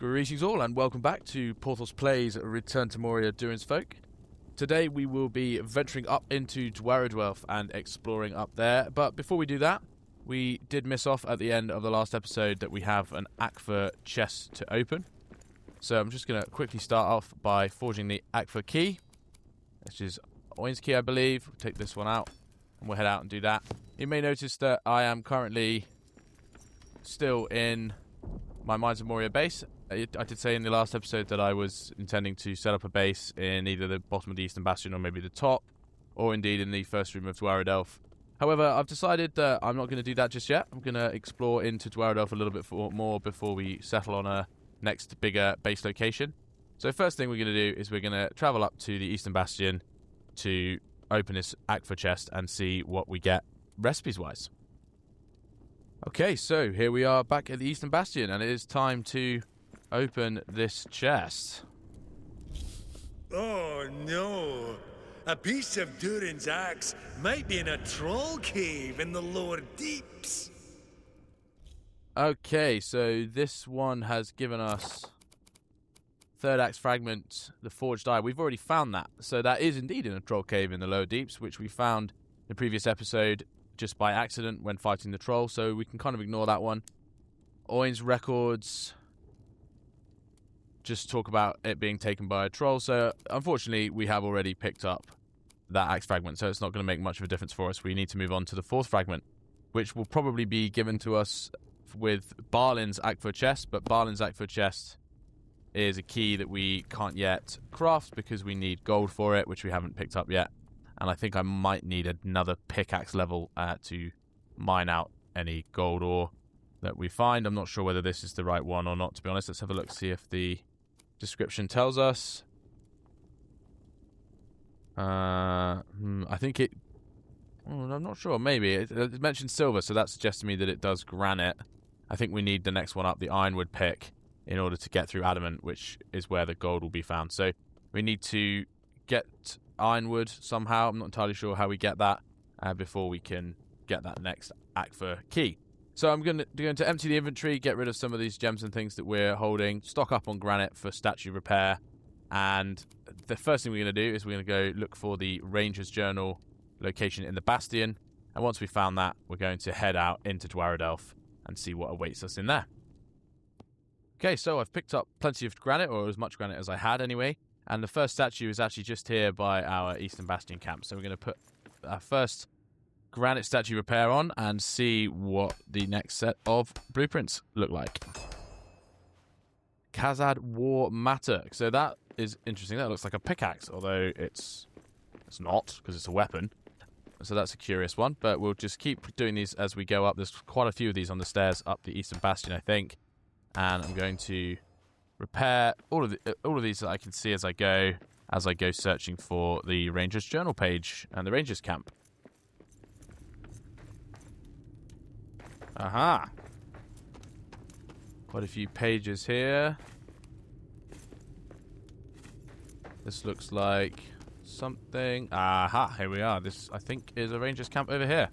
Greetings all and welcome back to Porthos Plays Return to Moria, Durin's Folk. Today we will be venturing up into Dwarrowdelf and exploring up there, but before we do that, we did miss off at the end of the last episode that we have an Akva chest to open. So I'm just going to quickly start off by forging the Akva key, which is Oin's key I believe. We'll take this one out and we'll head out and do that. You may notice that I am currently still in my Mines of Moria base. I did say in the last episode that I was intending to set up a base in either the bottom of the Eastern Bastion or maybe the top, or indeed in the first room of Dwarrowdelf. However, I've decided that I'm not going to do that just yet. I'm going to explore into Dwarrowdelf a little bit more before we settle on a next bigger base location. So first thing we're going to do is we're going to travel up to the Eastern Bastion to open this Akva chest and see what we get recipes-wise. Okay, so here we are back at the Eastern Bastion, and it is time to open this chest. Oh no! A piece of Durin's axe might be in a troll cave in the lower deeps. Okay, so this one has given us third axe fragment, the forged eye. We've already found that. So that is indeed in a troll cave in the lower deeps, which we found in the previous episode just by accident when fighting the troll, so we can kind of ignore that one. Oin's records just talk about it being taken by a troll, so unfortunately we have already picked up that axe fragment, so it's not going to make much of a difference for us. We need to move on to the fourth fragment, which will probably be given to us with Barlin's Akva chest, but Barlin's Akva chest is a key that we can't yet craft because we need gold for it, which we haven't picked up yet. And I think I might need another pickaxe level to mine out any gold ore that we find. I'm not sure whether this is the right one or not, to be honest. Let's have a look, see if the description tells us. I think it... I'm not sure, maybe. It mentions silver, so that suggests to me that it does granite. I think we need the next one up, the ironwood pick, in order to get through adamant, which is where the gold will be found. So we need to get ironwood somehow. I'm not entirely sure how we get that before we can get that next Akva key. So I'm going to empty the inventory, get rid of some of these gems and things that we're holding, stock up on granite for statue repair, and the first thing we're going to do is we're going to go look for the Ranger's Journal location in the Bastion, and once we've found that, we're going to head out into Dwarrowdelf and see what awaits us in there. Okay, so I've picked up plenty of granite, or as much granite as I had anyway, and the first statue is actually just here by our Eastern Bastion camp, so we're going to put our first granite statue repair on and see what the next set of blueprints look like. Khazad War Matter. So that is interesting. That looks like a pickaxe, although it's not, because it's a weapon. So that's a curious one, but we'll just keep doing these as we go up. There's quite a few of these on the stairs up the Eastern Bastion, I think. And I'm going to repair all of these that I can see as I go searching for the Ranger's Journal page and the Ranger's camp. Aha! Quite a few pages here. This looks like something. Aha! Here we are. This, I think, is a Ranger's camp over here.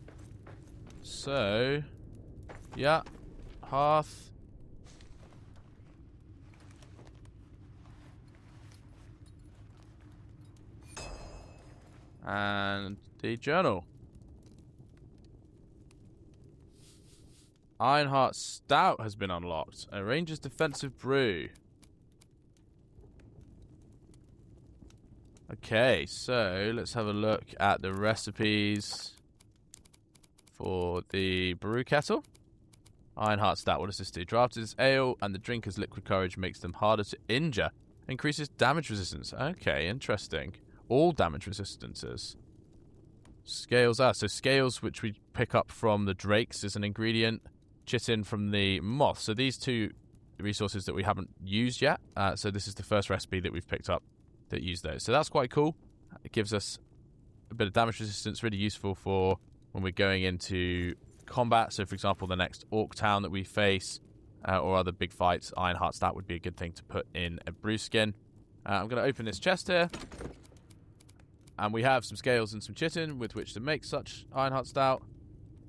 So, yeah. Hearth. And the journal. Ironheart Stout has been unlocked. A Ranger's Defensive Brew. Okay, so let's have a look at the recipes for the brew kettle. Ironheart Stout, what does this do? Drafted as ale and the drinker's liquid courage makes them harder to injure. Increases damage resistance. Okay, interesting. All damage resistances. Scales. So scales, which we pick up from the drakes, is an ingredient. Chitin from the moth. So these two resources that we haven't used yet. So this is the first recipe that we've picked up that use those. So that's quite cool. It gives us a bit of damage resistance, really useful for when we're going into combat. So for example, the next orc town that we face or other big fights, Ironheart Stout would be a good thing to put in a brew skin. I'm going to open this chest here. And we have some scales and some chitin with which to make such Ironheart Stout.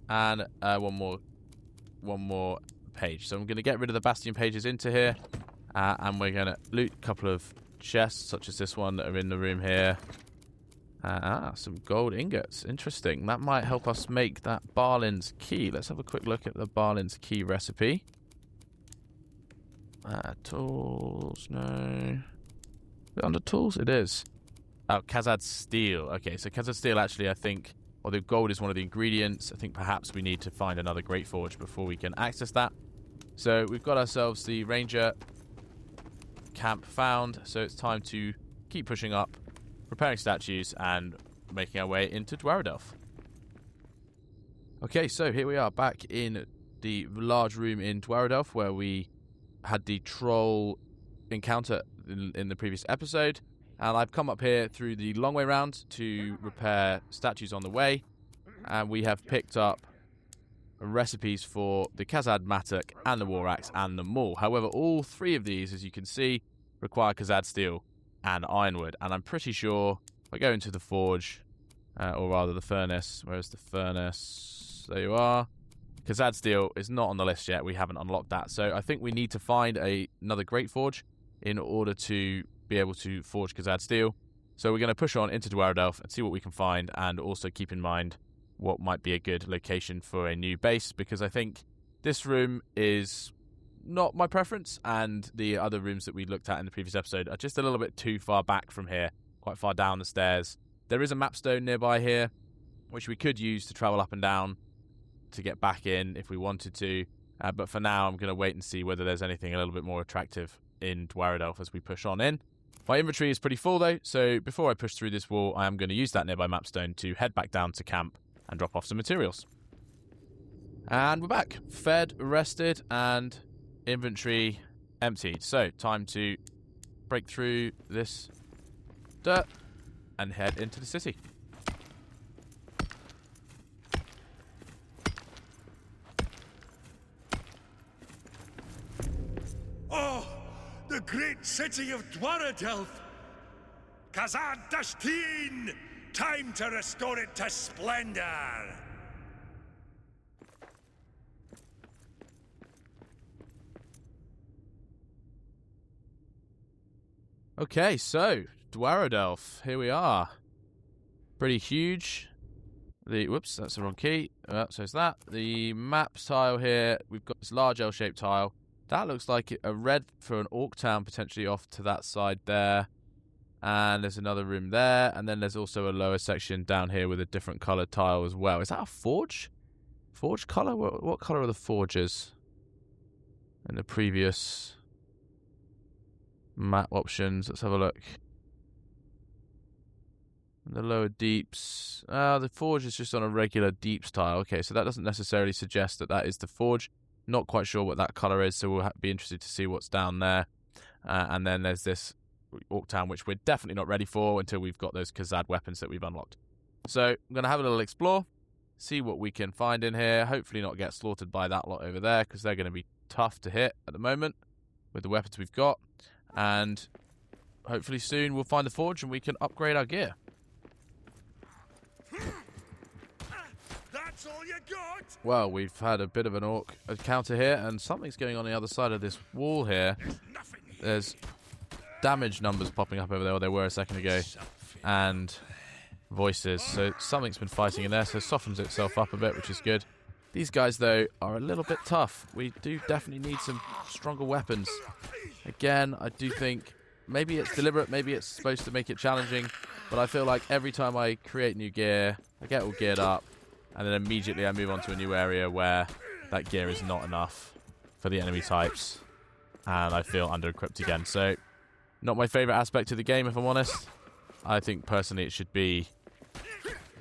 And one more page. So I'm going to get rid of the Bastion pages into here. And we're going to loot a couple of chests, such as this one that are in the room here. Some gold ingots. Interesting. That might help us make that Barlin's key. Let's have a quick look at the Barlin's key recipe. Tools, no. Is it under tools? It is. Oh, Khazad steel. Okay, so Khazad steel actually, I think, although gold is one of the ingredients, I think perhaps we need to find another Great Forge before we can access that. So we've got ourselves the Ranger camp found, so it's time to keep pushing up, preparing statues, and making our way into Dwarrowdelf. Okay, so here we are back in the large room in Dwarrowdelf where we had the troll encounter in the previous episode, and I've come up here through the long way round to repair statues on the way, and we have picked up recipes for the Khazad Mattock and the War Axe and the Maul. However, all three of these, as you can see, require Khazad steel and ironwood, and I'm pretty sure if I go into the forge, or rather the furnace, where's the furnace? There you are. Khazad steel is not on the list yet. We haven't unlocked that, so I think we need to find another Great Forge in order to be able to forge Khazad steel. So we're going to push on into Dwarrowdelf and see what we can find, and also keep in mind what might be a good location for a new base, because I think this room is not my preference, and the other rooms that we looked at in the previous episode are just a little bit too far back from here, quite far down the stairs. There is a mapstone nearby here, which we could use to travel up and down to get back in if we wanted to, but for now I'm going to wait and see whether there's anything a little bit more attractive in Dwarrowdelf as we push on in. My inventory is pretty full though, so before I push through this wall, I am going to use that nearby mapstone to head back down to camp and drop off some materials. And we're back, fed, rested, and inventory emptied. So time to break through this dirt and head into the city. Oh, the great city of Dwarrowdelf! Khazad Dashteen! Time to restore it to splendor! Okay, so Dwarrowdelf, here we are. Pretty huge. Whoops, that's the wrong key. So it's that. The map tile here, we've got this large L-shaped tile. That looks like a red for an orc town, potentially off to that side there. And there's another room there. And then there's also a lower section down here with a different coloured tile as well. Is that a forge? Forge colour? What colour are the forges in the previous map options? Let's have a look. In the lower deeps. The forge is just on a regular deeps tile. Okay, so that doesn't necessarily suggest that that is the forge. Not quite sure what that colour is, so we'll be interested to see what's down there. And then there's this Orc Town, which we're definitely not ready for until we've got those Khazad weapons that we've unlocked. So I'm going to have a little explore, see what we can find in here. Hopefully not get slaughtered by that lot over there, because they're going to be tough to hit at the moment with the weapons we've got. And hopefully soon we'll find the forge and we can upgrade our gear. That's all you got? Well, we've had a bit of an orc encounter here, and something's going on the other side of this wall here. There's damage numbers popping up over there, or they were a second ago, and voices. So something's been fighting in there, so it softens itself up a bit, which is good. These guys, though, are a little bit tough. We do definitely need some stronger weapons. Again, I do think maybe it's deliberate, maybe it's supposed to make it challenging, but I feel like every time I create new gear, I get all geared up, and then immediately I move on to a new area where that gear is not enough for the enemy types, and I feel under-equipped again. So, not my favourite aspect of the game, if I'm honest. I think, personally, it should be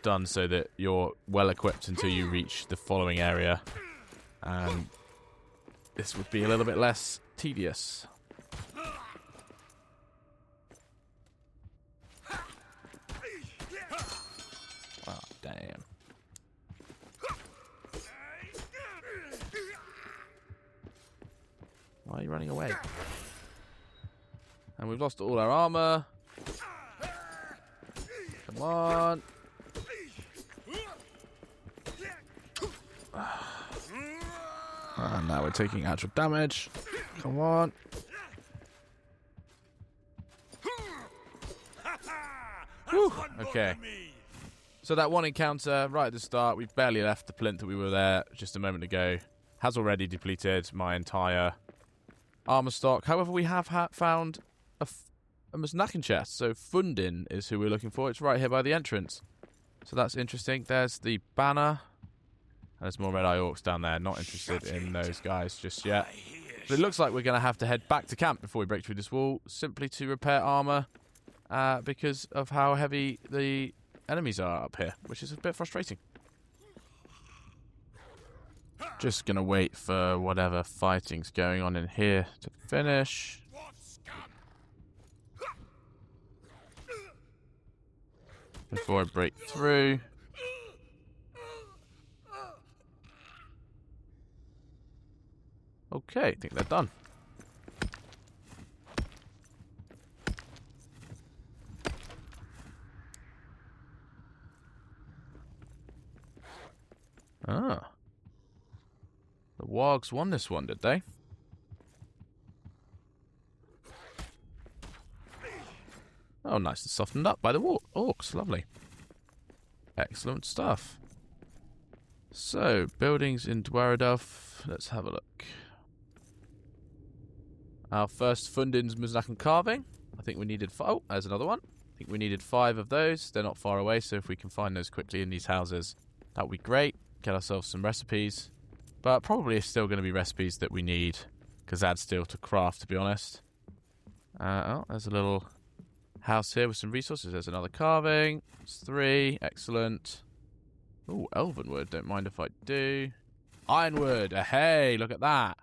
done so that you're well-equipped until you reach the following area, and this would be a little bit less tedious. Oh, damn. Why are you running away? And we've lost all our armor. Come on. And now we're taking actual damage. Come on. Whew, okay. So that one encounter right at the start, we've barely left the plinth that we were there just a moment ago, has already depleted my entire armor stock. However, we have found a Musnachen chest. So Fundin is who we're looking for. It's right here by the entrance. So that's interesting. There's the banner. And there's more red-eye orcs down there. Not interested in those guys just yet. But it looks like we're going to have to head back to camp before we break through this wall, simply to repair armor because of how heavy the enemies are up here, which is a bit frustrating. Just going to wait for whatever fighting's going on in here to finish. Before I break through. Okay, I think they're done. Ah. The wargs won this one, did they? Oh, nice and softened up by the orcs. Lovely. Excellent stuff. So, buildings in Dwarrowdelf. Let's have a look. Our first Fundin's Musnachen carving. I think we needed... Oh, there's another one. I think we needed 5 of those. They're not far away, so if we can find those quickly in these houses, that would be great. Get ourselves some recipes. But probably still going to be recipes that we need Khazad steel to craft, to be honest. Oh, there's a little house here with some resources. There's another carving. It's 3. Excellent. Oh, elvenwood. Don't mind if I do. Ironwood. Hey, look at that.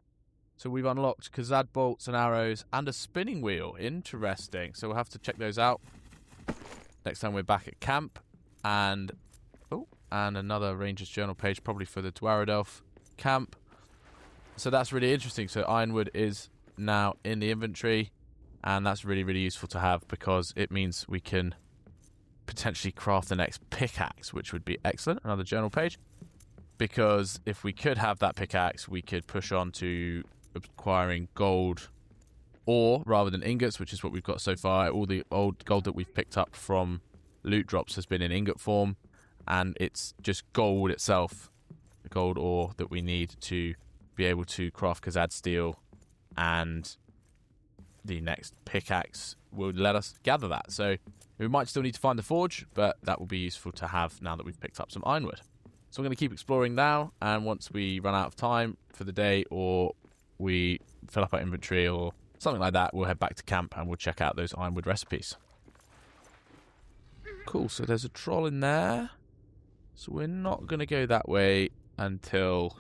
So we've unlocked Khazad bolts and arrows and a spinning wheel. Interesting. So we'll have to check those out next time we're back at camp. And another Ranger's Journal page, probably for the Dwarrowdelf camp. So that's really interesting. So ironwood is now in the inventory, and that's really, really useful to have because it means we can potentially craft the next pickaxe, which would be excellent. Another journal page. Because if we could have that pickaxe, we could push on to acquiring gold ore rather than ingots, which is what we've got so far. All the old gold that we've picked up from loot drops has been in ingot form, and it's just gold itself, the gold ore that we need to be able to craft Khazad steel, and the next pickaxe will let us gather that. So we might still need to find the forge, but that will be useful to have now that we've picked up some ironwood. So I'm going to keep exploring now, and once we run out of time for the day, or we fill up our inventory or something like that, we'll head back to camp and we'll check out those ironwood recipes. Cool, so there's a troll in there. So we're not going to go that way until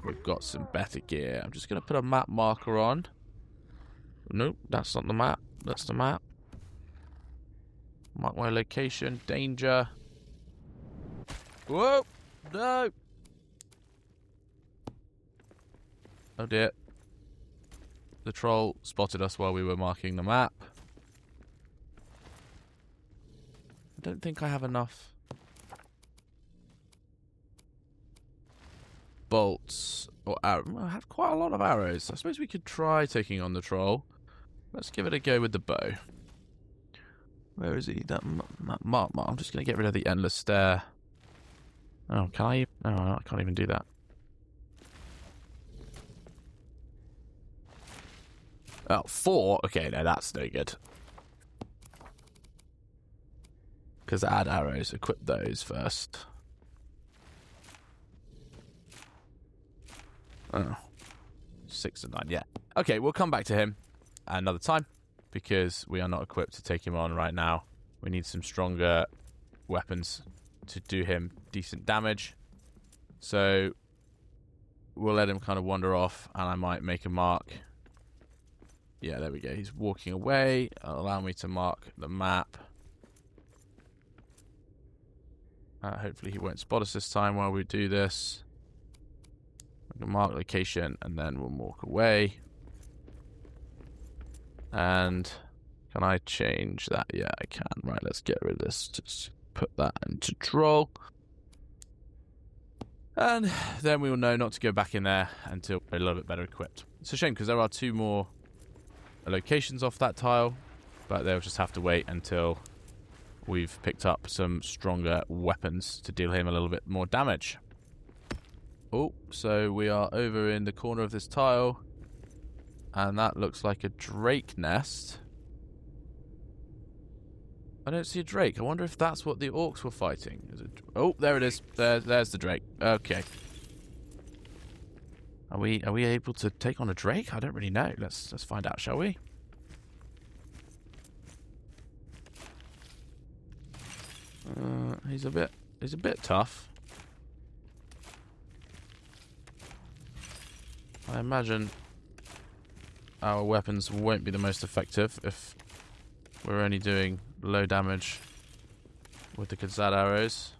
we've got some better gear. I'm just going to put a map marker on. Nope, that's not the map. That's the map. Mark my location. Danger. Whoa! No! Oh dear. The troll spotted us while we were marking the map. I don't think I have enough bolts or arrows. I have quite a lot of arrows. I suppose we could try taking on the troll. Let's give it a go with the bow. Where is he? That mark. I'm just going to get rid of the endless stare. Oh, can I? Oh, I can't even do that. Oh, 4? Okay, no, that's no good. Because add arrows, equip those first. Oh. 6 and 9, yeah. Okay, we'll come back to him another time, because we are not equipped to take him on right now. We need some stronger weapons to do him decent damage. So we'll let him kind of wander off, and I might make a mark. Yeah, there we go. He's walking away. Allow me to mark the map. Hopefully he won't spot us this time while we do this. We can mark location, and then we'll walk away. And can I change that? Yeah, I can. Right, let's get rid of this. Just put that into troll. And then we will know not to go back in there until we're a little bit better equipped. It's a shame because there are 2 more locations off that tile. but they'll just have to wait until we've picked up some stronger weapons to deal him a little bit more damage. Oh, so we are over in the corner of this tile, and that looks like a drake nest. I don't see a drake. I wonder if that's what the orcs were fighting. Oh, there it is. There's the drake. Okay. Are we able to take on a drake? I don't really know. Let's find out, shall we? He's a bit tough. I imagine our weapons won't be the most effective if we're only doing low damage with the Khazad arrows.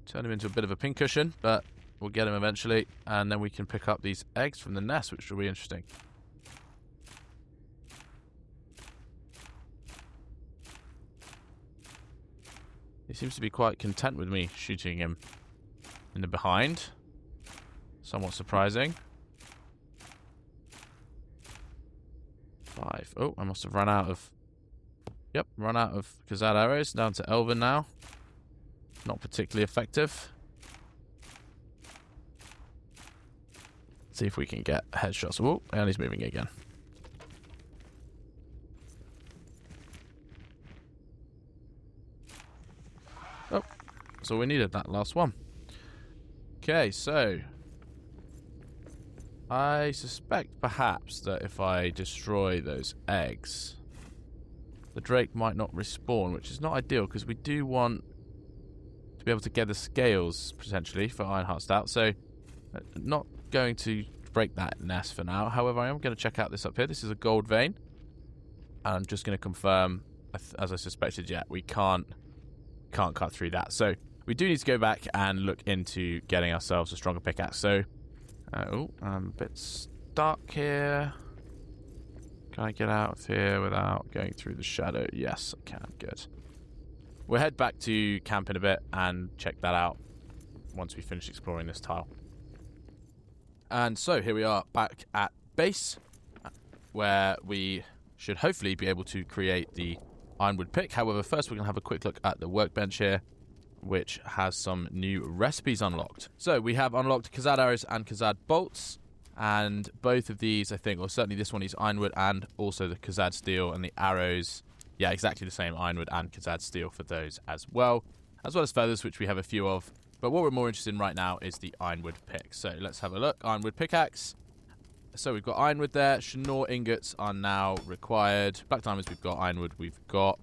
Turn him into a bit of a pincushion, but we'll get him eventually, and then we can pick up these eggs from the nest, which will be interesting. He seems to be quite content with me shooting him in the behind. Somewhat surprising. 5. Oh, I must have run out of... Yep, run out of Khazad arrows. Down to Elven now. Not particularly effective. See if we can get headshots. Oh, and he's moving again. Oh, that's all we needed, that last one. Okay, so I suspect perhaps that if I destroy those eggs, the drake might not respawn, which is not ideal because we do want to be able to get the scales potentially for Ironheart Stout. So not going to break that nest for now. However, I am going to check out this up here. This is a gold vein. And I'm just going to confirm, as I suspected, we can't cut through that. So we do need to go back and look into getting ourselves a stronger pickaxe. So, oh, I'm a bit stuck here. Can I get out of here without going through the shadow? Yes, I can. Good. We'll head back to camp in a bit and check that out once we finish exploring this tile. And so here we are back at base, where we should hopefully be able to create the ironwood pick. However, first we're going to have a quick look at the workbench here, which has some new recipes unlocked. So we have unlocked Khazad arrows and Khazad bolts, and both of these, I think, or certainly this one is ironwood and also the Khazad steel, and the arrows, yeah, exactly the same, ironwood and Khazad steel for those as well as feathers, which we have a few of. But what we're more interested in right now is the ironwood pick. So let's have a look. Ironwood pickaxe. So we've got ironwood there. Shanor ingots are now required. Black diamonds we've got. Ironwood we've got.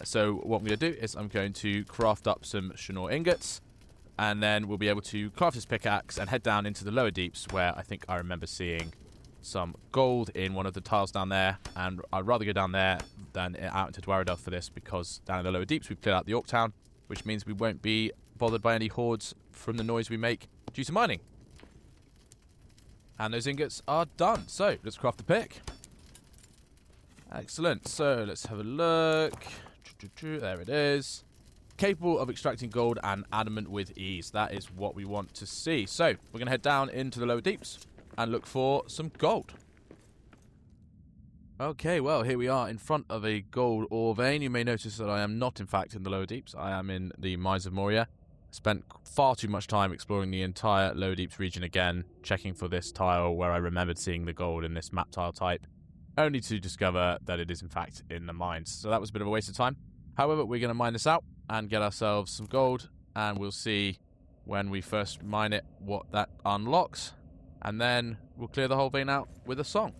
So what I'm going to do is I'm going to craft up some Shanor ingots. And then we'll be able to craft this pickaxe and head down into the lower deeps, where I think I remember seeing some gold in one of the tiles down there. And I'd rather go down there than out into Dwarrowdelf for this, because down in the lower deeps we've cleared out the Orc Town, which means we won't be bothered by any hordes from the noise we make due to mining. And those ingots are done. So let's craft the pick. Excellent. So let's have a look. There it is. Capable of extracting gold and adamant with ease. That is what we want to see. So we're going to head down into the lower deeps and look for some gold. Okay, well, here we are in front of a gold ore vein. You may notice that I am not, in fact, in the lower deeps. I am in the mines of Moria. Spent far too much time exploring the entire lower deeps region again, checking for this tile where I remembered seeing the gold in this map tile type, only to discover that it is, in fact, in the mines. So that was a bit of a waste of time. However, we're going to mine this out and get ourselves some gold, and we'll see when we first mine it what that unlocks, and then we'll clear the whole vein out with a song.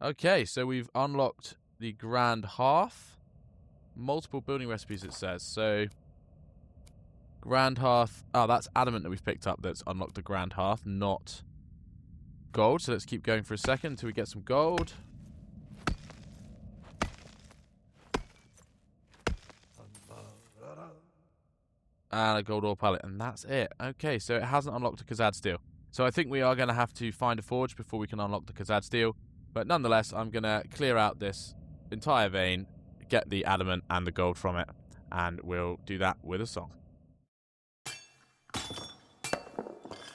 Okay, so we've unlocked the Grand Hearth. Multiple building recipes, it says. So, Grand Hearth. Oh, that's adamant that we've picked up that's unlocked the Grand Hearth, not gold. So let's keep going for a second until we get some gold. And a gold ore pallet, and that's it. Okay, so it hasn't unlocked the Khazad steel. So I think we are going to have to find a forge before we can unlock the Khazad steel. But nonetheless, I'm going to clear out this entire vein, get the adamant and the gold from it, and we'll do that with a song.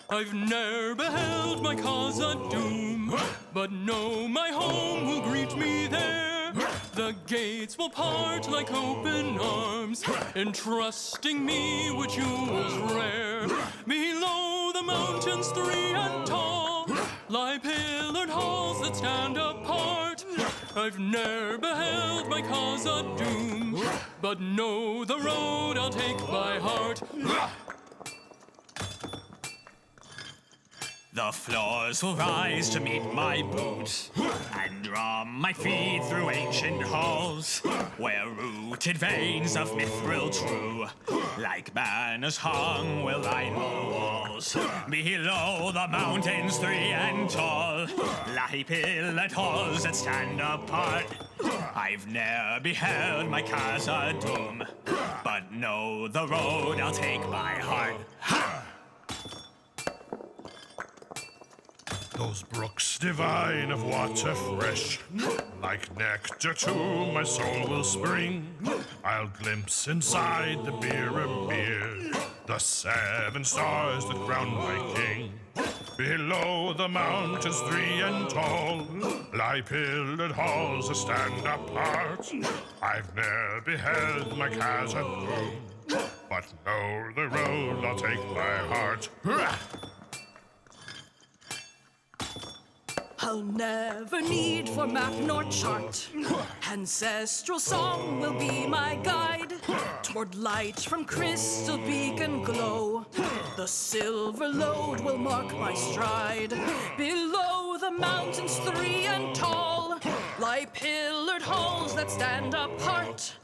I've ne'er beheld my cause a doom, but know my home will greet me there. The gates will part like open arms, entrusting me with jewels rare. Below the mountains 3 and tall lie pillared halls that stand apart. I've ne'er beheld my cause a doom, but know the road I'll take by heart. The floors will rise to meet my boot, and drum my feet through ancient halls, where rooted veins of mithril true, like banners hung, will line the walls. Below the mountains 3 and tall lie pillared halls that stand apart. I've ne'er beheld my casa doom, but know the road I'll take by heart. Ha! Those brooks divine of water fresh, like nectar to my soul will spring. I'll glimpse inside the beer, the 7 stars that crown my king. Below the mountains 3 and tall lie pillared halls that stand apart. I've ne'er beheld my casa doom, but know the road I'll take by heart. I'll never need for map nor chart. Ancestral song will be my guide toward light from crystal beacon glow. The silver load will mark my stride. Below the mountains 3 and tall lie pillared halls that stand apart.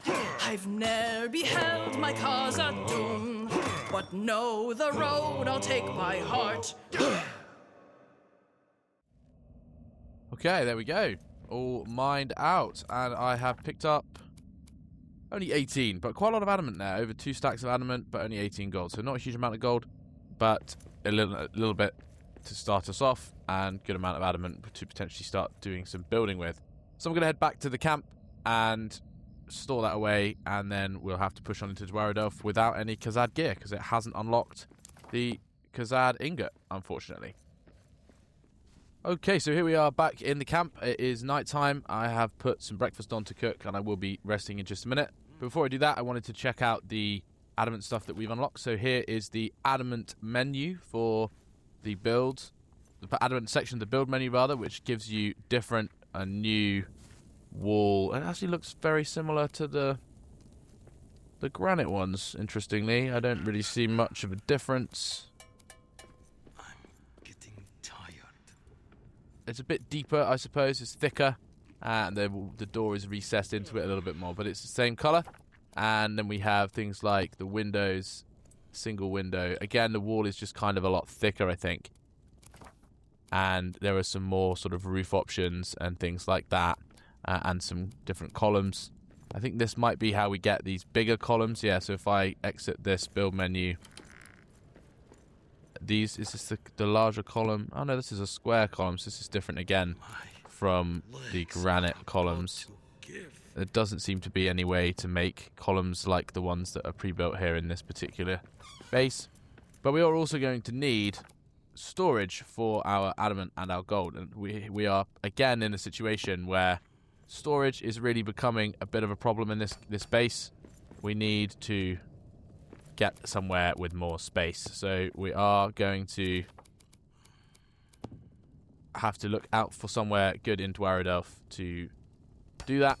I've ne'er beheld my casa doom, but know the road I'll take by heart. Okay, there we go. All mined out, and I have picked up only 18, but quite a lot of adamant now. Over 2 stacks of adamant, but only 18 gold. So not a huge amount of gold, but a little bit to start us off, and good amount of adamant to potentially start doing some building with. So I'm going to head back to the camp and store that away, and then we'll have to push on into Dwarrowdelf without any Khazad gear, because it hasn't unlocked the Khazad ingot, unfortunately. Okay, so here we are back in the camp. It is night time. I have put some breakfast on to cook, and I will be resting in just a minute. Before I do that, I wanted to check out the adamant stuff that we've unlocked. So here is the adamant menu for the build, the adamant section of the build menu rather, which gives you different and new wall. It actually looks very similar to the granite ones, interestingly. I don't really see much of a difference. It's a bit deeper, I suppose. It's thicker, and the door is recessed into it a little bit more, but it's the same colour. And then we have things like the windows, single window. Again, the wall is just kind of a lot thicker, I think. And there are some more sort of roof options and things like that, and some different columns. I think this might be how we get these bigger columns. Yeah, so if I exit this build menu, is this the larger column? Oh no, this is a square column, so this is different again from the granite columns. There doesn't seem to be any way to make columns like the ones that are pre-built here in this particular base. But we are also going to need storage for our adamant and our gold, and we are again in a situation where storage is really becoming a bit of a problem in this base. We need to get somewhere with more space, so we are going to have to look out for somewhere good in Dwarrowdelf to do that.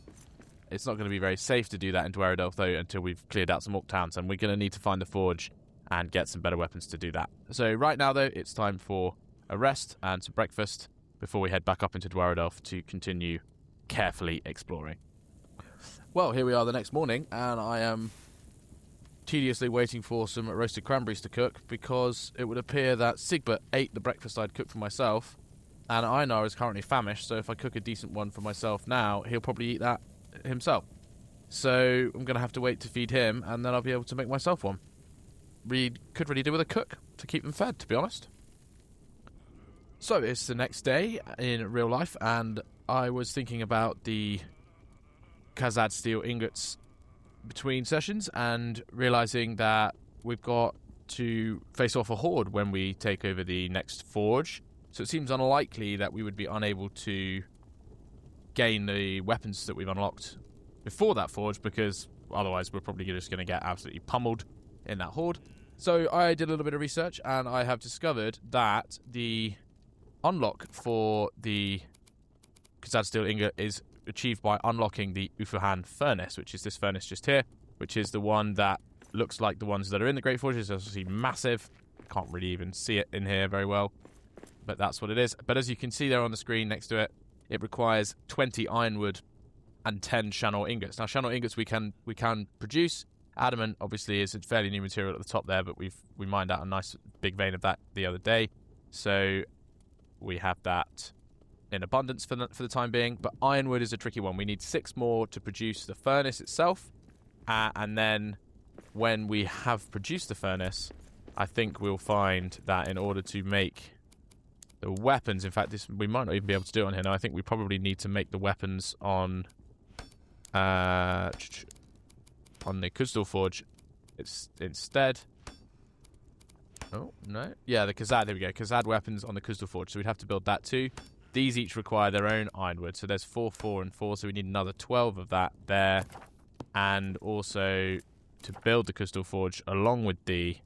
It's not going to be very safe to do that in Dwarrowdelf though until we've cleared out some orc towns, and we're going to need to find the forge and get some better weapons to do that. So right now though, it's time for a rest and some breakfast before we head back up into Dwarrowdelf to continue carefully exploring. Well, here we are the next morning, and I am tediously waiting for some roasted cranberries to cook, because it would appear that Sigbert ate the breakfast I'd cooked for myself, and Einar is currently famished, so if I cook a decent one for myself now, he'll probably eat that himself. So I'm going to have to wait to feed him, and then I'll be able to make myself one. We could really do with a cook to keep them fed, to be honest. So it's the next day in real life, and I was thinking about the Khazad steel ingots between sessions and realizing that we've got to face off a horde when we take over the next forge. So it seems unlikely that we would be unable to gain the weapons that we've unlocked before that forge, because otherwise we're probably just going to get absolutely pummeled in that horde. So I did a little bit of research, and I have discovered that the unlock for the Khazad Steel Ingot is achieved by unlocking the Ufuhan Furnace, which is this furnace just here, which is the one that looks like the ones that are in the Great Forge. It's obviously massive. Can't really even see it in here very well, but that's what it is. But as you can see there on the screen next to it, it requires 20 ironwood and 10 Shanor ingots. Now, Shanor ingots we can produce. Adamant obviously is a fairly new material at the top there, but we mined out a nice big vein of that the other day, so we have that in abundance for the time being. But ironwood is a tricky one. We need 6 more to produce the furnace itself, and then when we have produced the furnace, I think we'll find that in order to make the weapons, in fact, we might not even be able to do it on here. No, I think we probably need to make the weapons on the Kuzdal Forge instead. Oh, no. Yeah, the Khazad, there we go. Khazad weapons on the Kuzdal Forge. So we'd have to build that too. These each require their own ironwood. So there's 4, 4, and 4. So we need another 12 of that there. And also, to build the Kuzdal Forge along with the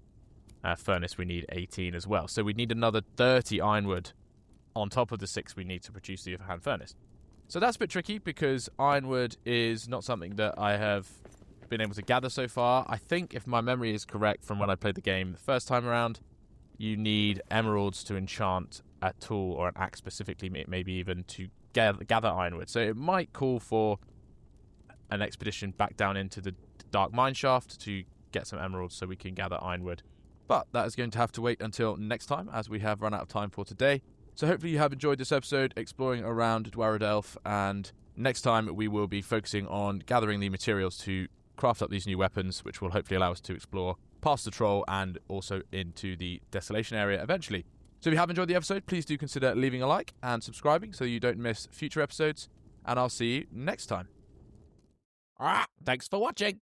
furnace, we need 18 as well. So we need another 30 ironwood on top of the 6 we need to produce the Ufuhan Furnace. So that's a bit tricky because ironwood is not something that I have been able to gather so far. I think, if my memory is correct from when I played the game the first time around, you need emeralds to enchant a tool or an axe specifically, maybe even to gather ironwood. So it might call for an expedition back down into the Dark Mineshaft to get some emeralds so we can gather ironwood. But that is going to have to wait until next time, as we have run out of time for today. So hopefully you have enjoyed this episode exploring around Dwarrowdelf, and next time we will be focusing on gathering the materials to craft up these new weapons, which will hopefully allow us to explore past the troll and also into the desolation area eventually. So if you have enjoyed the episode, please do consider leaving a like and subscribing so you don't miss future episodes, and I'll see you next time. Thanks for watching.